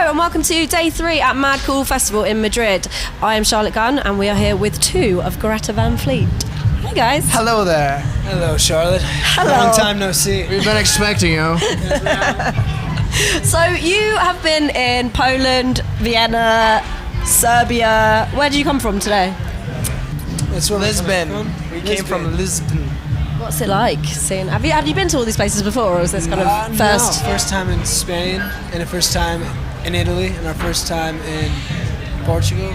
and welcome to day 3 at Mad Cool Festival in Madrid. I am Charlotte Gunn, and we are here with 2 of Greta Van Fleet. Hey guys. Hello there. Hello, Charlotte. Hello. Long time no see. We've been expecting you. So you have been in Poland, Vienna, Serbia. Where do you come from today? That's where Lisbon. We came from Lisbon. What's it like seeing? Have you been to all these places before, or is this kind of first? No. First time in Spain, and the first time in Italy, and our first time in Portugal.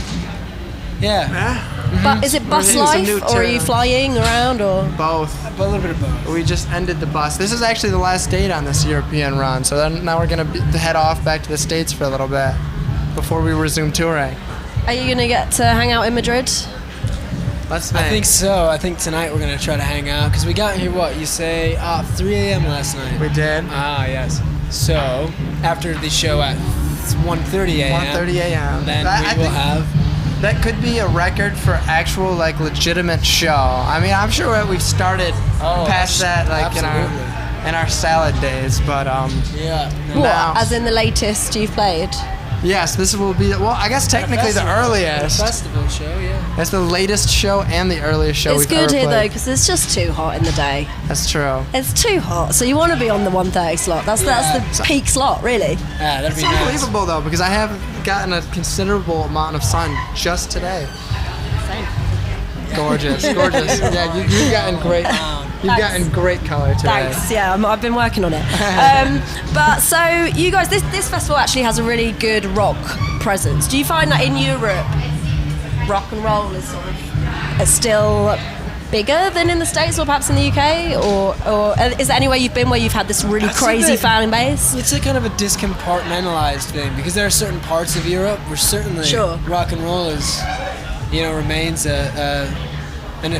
Yeah. But is it bus We're hitting some life, new or are you flying around, or? Both. A little bit of both. We just ended the bus. This is actually the last date on this European run, so then now we're going to head off back to the States for a little bit before we resume touring. Are you going to get to hang out in Madrid? Let's think. I think so. I think tonight we're going to try to hang out, because we got here, 3 a.m. last night. We did. Ah, yes. So, after the show at 1:30 a.m. 1:30 a.m. Then we will have... That could be a record for actual, legitimate show. I mean, I'm sure we've started past that, in our salad days, but Yeah. What? now, As in the latest you've played? yes, this will be. Well, I guess technically the earliest. Festival show, yeah. It's the latest show and the earliest show It's we've good ever here though, played. because it's just too hot in the day. That's true. It's too hot, so you want to be on the 1:30 slot. That's the peak slot, really. Yeah, that'd be It's nice. unbelievable though, because I have gotten a considerable amount of sun just today. Gorgeous. Yeah, you've gotten great. You've gotten great color today. Thanks. Yeah, I've been working on it. But so you guys, this festival actually has a really good rock presence. Do you find that in Europe, rock and roll is sort of still bigger than in the States, or perhaps in the UK, or is there anywhere you've been where you've had this really crazy fan base? It's a kind of a discompartmentalized thing, because there are certain parts of Europe where certainly rock and roll is, remains a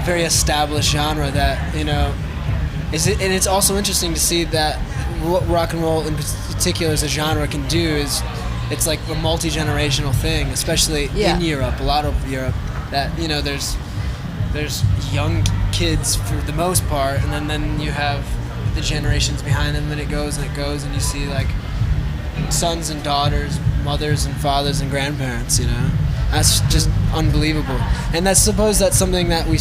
very established genre that, and it's also interesting to see that what rock and roll in particular as a genre can do is it's like a multi-generational thing, especially in Europe, a lot of Europe, that, there's young kids for the most part, and then you have the generations behind them, and it goes, and you see sons and daughters, mothers and fathers and grandparents, That's just unbelievable. And that's something that we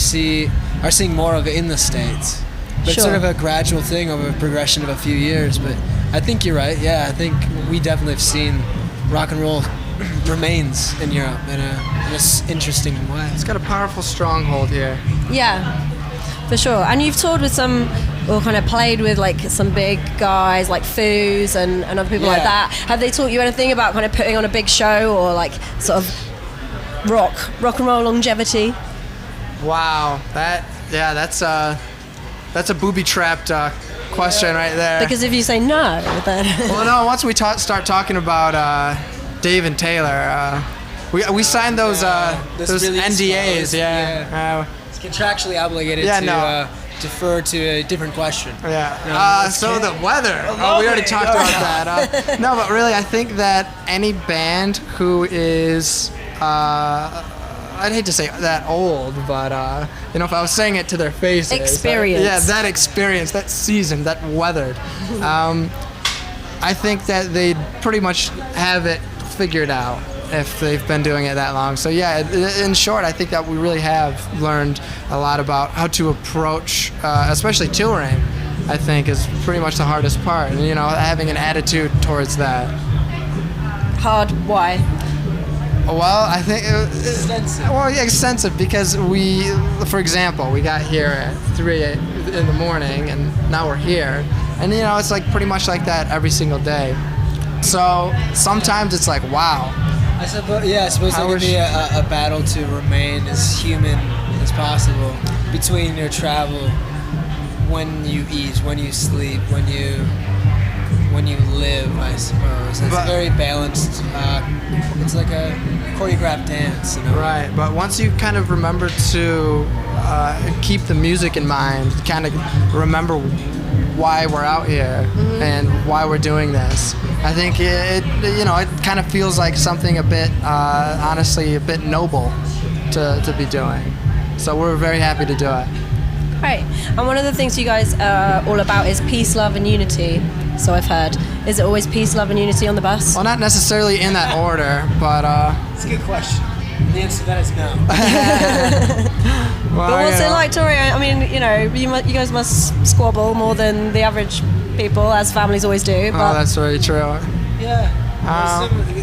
are seeing more of in the States. But it's sort of a gradual thing over a progression of a few years. But I think you're right. Yeah, I think we definitely have seen rock and roll remains in Europe in this interesting way. It's got a powerful stronghold here. Yeah, for sure. And you've toured with or kind of played with some big guys like Foos and other people like that. Have they taught you anything about kind of putting on a big show, or sort of rock and roll longevity? Wow, that's a booby-trapped question right there. Because if you say no, then... Well, no, once we start talking about Dave and Taylor, we signed those NDAs, It's contractually obligated to defer to a different question. Yeah. So the weather. We already talked about that. No, but really, I think that any band who is... I'd hate to say that old, but if I was saying it to their faces, experience. That experience, that season, that weathered. I think that they'd pretty much have it figured out if they've been doing it that long. So yeah, in short, I think that we really have learned a lot about how to approach, especially touring. I think is pretty much the hardest part, and having an attitude towards that. Hard? Why? Well, I think extensive because for example, we got here at 3 in the morning, and now we're here, and it's pretty much like that every single day. So sometimes it's wow. I suppose there could be a battle to remain as human as possible between your travel, when you eat, when you sleep, when you live, I suppose. It's very balanced. It's like a choreographed dance, Right, but once you kind of remember to keep the music in mind, kind of remember why we're out here and why we're doing this, I think it kind of feels like something a bit, honestly, a bit noble to be doing. So we're very happy to do it. Right, and one of the things you guys are all about is peace, love, and unity. so I've heard. Is it always peace, love, and unity on the bus? Well, not necessarily in that order, but It's a good question. The answer to that is no. well, But what's you it know, like, Tori? I mean, you guys must squabble more than the average people, as families always do. But Oh, that's very true. Yeah.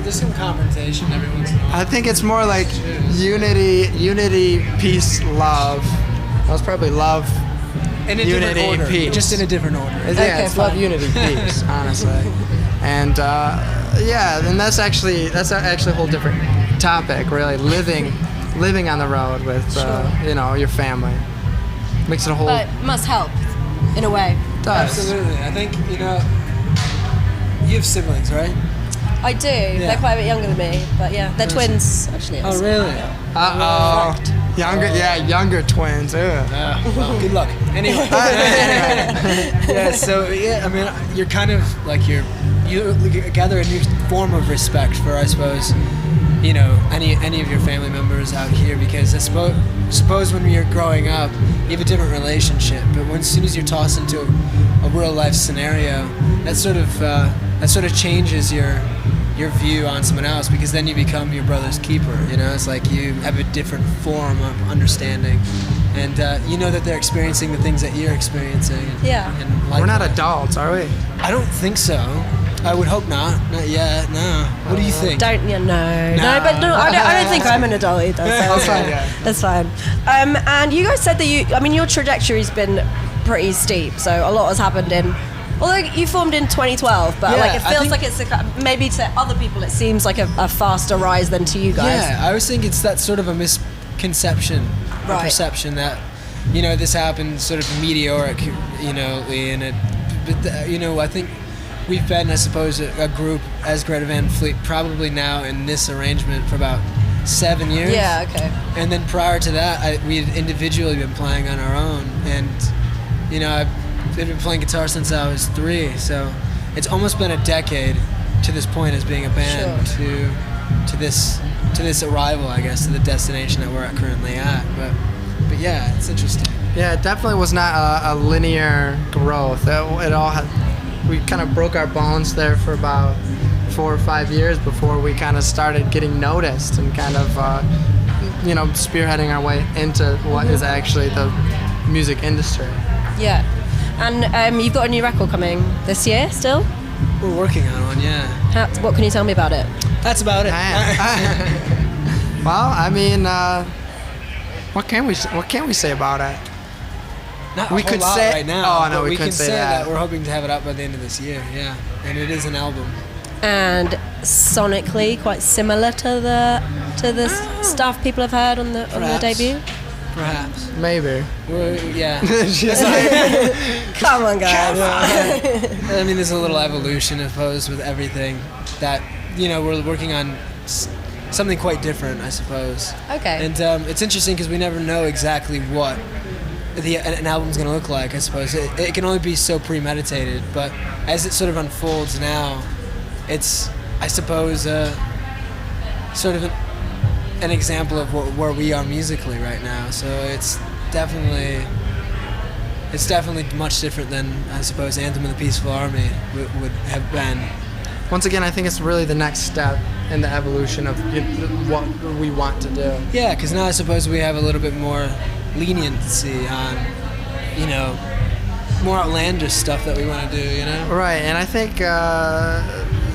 There's some confrontation every once in a while. I think it's more like unity, peace, love. That was probably love. In a Unity, different order. peace. Just in a different order. Yeah, Okay, it's love, fine. unity, peace, honestly. And and that's actually a whole different topic, really. Living on the road with your family makes it a whole. But must help, in a way. Does. Absolutely. I think, you have siblings, right? I do. They're quite a bit younger than me, but yeah, they're twins, actually. Oh, really? Younger twins. Ew. Well, good luck. Anyway. I mean, you're kind of like you gather a new form of respect for, I suppose, any of your family members out here, because I suppose when you're growing up, you have a different relationship, but as soon as you're tossed into a real life scenario, that sort of changes your view on someone else, because then you become your brother's keeper. It's like you have a different form of understanding, and you know that they're experiencing the things that you're experiencing. Yeah. We're not adults, are we? I don't think so. I would hope not. Not yet. No. What do you think? No, but no, I don't think I'm an adult either. So that's fine. That's fine. And you guys said that your trajectory's been pretty steep, so a lot has happened in. Although you formed in 2012, but it feels like it's maybe to other people it seems like a faster rise than to you guys. Yeah, I always think it's that sort of a misconception, a perception that this happened sort of meteoric, and I think we've been, I suppose, a group as Greta Van Fleet probably now in this arrangement for about 7 years. Yeah, okay. And then prior to that, we had individually been playing on our own, and I've been playing guitar since I was 3, so it's almost been a decade to this point as being a band to this arrival, I guess, to the destination that we're currently at. But yeah, it's interesting. Yeah, it definitely was not a linear growth. It all had. We kind of broke our bones there for about 4 or 5 years before we kind of started getting noticed and kind of, spearheading our way into what is actually the music industry. Yeah. And you've got a new record coming this year still? We're working on one, yeah. What can you tell me about it? That's about it. Well, I mean, what can we say about it? Not we a whole could lot say right now. Oh no, we we can couldn't say say that. we're hoping to have it out by the end of this year. Yeah, and it is an album. And sonically quite similar to the stuff people have heard on the debut. Perhaps. Maybe. Yeah. Come on, guys. I mean, there's a little evolution, I suppose, with everything that we're working on. Something quite different, I suppose. Okay. And it's interesting because we never know exactly what an album's going to look like, I suppose. It can only be so premeditated, but as it sort of unfolds now, it's, I suppose, sort of an example of where we are musically right now. So it's definitely much different than, I suppose, Anthem of the Peaceful Army would have been. Once again, I think it's really the next step in the evolution of what we want to do. Yeah, because now I suppose we have a little bit more leniency on, more outlandish stuff that we want to do, Right, and I think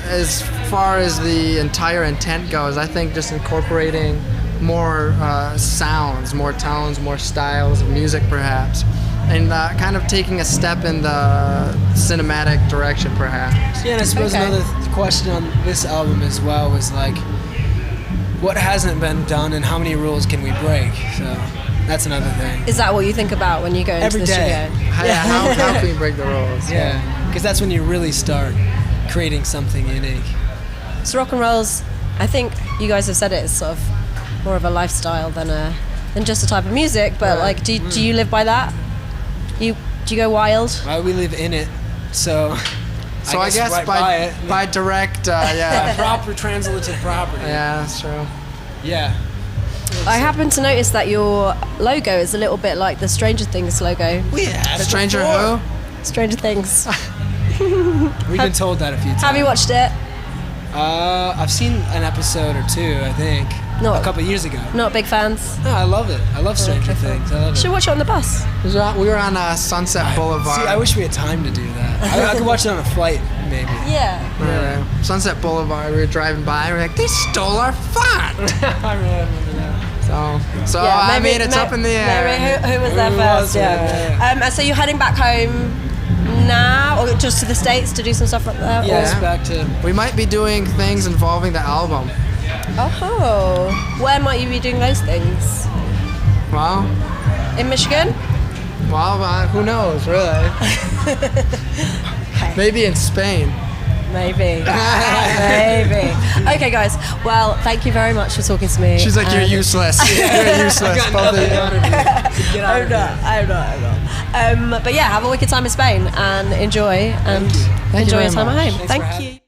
as far as the entire intent goes, I think just incorporating more sounds, more tones, more styles of music perhaps, and kind of taking a step in the cinematic direction perhaps. Yeah, and I suppose another question on this album as well was like, what hasn't been done and how many rules can we break? So that's another thing. Is that what you think about when you go into Every the day. studio? How can we break the rules? Yeah, because that's when you really start creating something unique. So rock and roll's, I think you guys have said it, it's sort of more of a lifestyle than just a type of music. But like, do you live by that? Do you go wild? Well, we live in it, so. So I guess right by direct, yeah. Proper translative property. Yeah, that's true. Yeah. I happen to notice that your logo is a little bit like the Stranger Things logo. We had it Stranger before. who? Stranger Things. We've been told that a few times. Have you watched it? I've seen an episode or two, I think. Not- a couple of years ago. Not big fans. No, I love it. I love Stranger Things. I love it. Should watch it on the bus. We were on Sunset Boulevard. See, I wish we had time to do that. I could watch it on a flight, maybe. Yeah. Right. Sunset Boulevard. We were driving by. We were like, they stole our font. I remember that. So Yeah, I mean, it's up in the air. Maybe who was there Who first? was it? Yeah. And so you're heading back home now, or just to the States to do some stuff like that? Yeah, or- it's back to... We might be doing things involving the album. Oh. Where might you be doing those things? Well, In Michigan? who knows, really? Okay. Maybe in Spain. Maybe. Maybe. Okay, guys. Well, thank you very much for talking to me. She's like, you're useless. You're useless. Both of you. I'm not. But yeah, have a wicked time in Spain and enjoy Thank you enjoy very your time much. at home. Thanks for Thank having you.